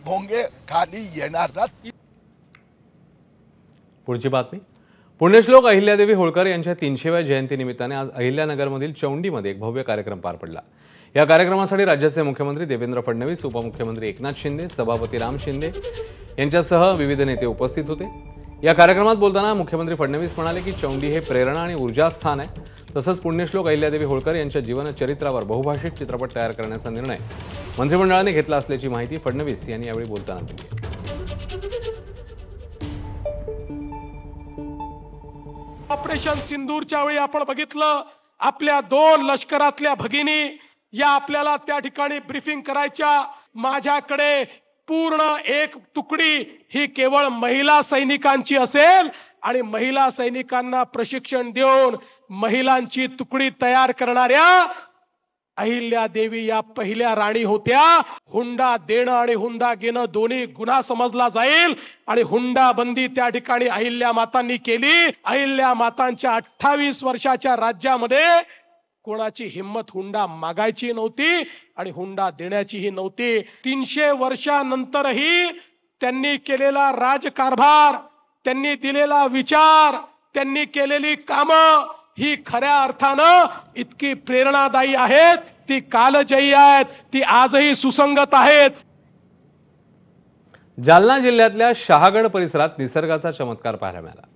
भोंगे खाली येणार ना। पुढची बातमी। पुण्यश्लोक अहिल्यादेवी होळकर यांच्या 300व्या जयंतीनिमित्ताने आज अहिल्यानगरमधील चौंडीमध्ये एक भव्य कार्यक्रम पार पडला। या कार्यक्रमासाठी राज्याचे मुख्यमंत्री देवेंद्र फडणवीस, उपमुख्यमंत्री एकनाथ शिंदे, सभापती राम शिंदे यांच्यासह विविध नेते उपस्थित होते। या कार्यक्रमात बोलताना मुख्यमंत्री फडणवीस म्हणाले की चौंडी हे प्रेरणा आणि ऊर्जा स्थान आहे। तसंच पुण्यश्लोक अहिल्यादेवी होळकर यांच्या जीवनचरित्रावर बहुभाषिक चित्रपट तयार करण्याचा निर्णय मंत्रिमंडळाने घेतला असल्याची माहिती फडणवीस यांनी यावेळी बोलताना दिली। ऑपरेशन सिंदूरच्या वेळी आपण बघितलं, आपल्या 2 लष्करातल्या भगिनी या आपल्याला त्या ठिकाणी ब्रीफिंग करायच्या। माझ्याकडे पूर्ण एक तुकडी ही केवळ महिला सैनिकांची असेल आणि महिला सैनिकांना प्रशिक्षण देऊन महिलांची तुकडी तयार करणाऱ्या अहिल्यादेवी या पहिल्या राणी होत्या। हुंडा देणं आणि हुंडा घेणं दोन्ही गुन्हा समजला जाईल आणि हुंडा बंदी त्या ठिकाणी अहिल्या मातांनी केली। अहिल्या मातांच्या 28 वर्षाच्या राज्यामध्ये कोणाची हिम्मत हुंडा मागायची नव्हती आणि हुंडा देण्याचीही नव्हती। 300 वर्षानंतरही त्यांनी केलेला राजकारभार, त्यांनी दिलेला विचार, त्यांनी केलेली कामं ही खऱ्या अर्थानं इतकी प्रेरणादायी आहेत, ती कालजयी आहेत, ती आजही सुसंगत आहेत। जालना जिल्ह्यातल्या शहागड परिसरात निसर्गाचा चमत्कार पाहायला मिळाला।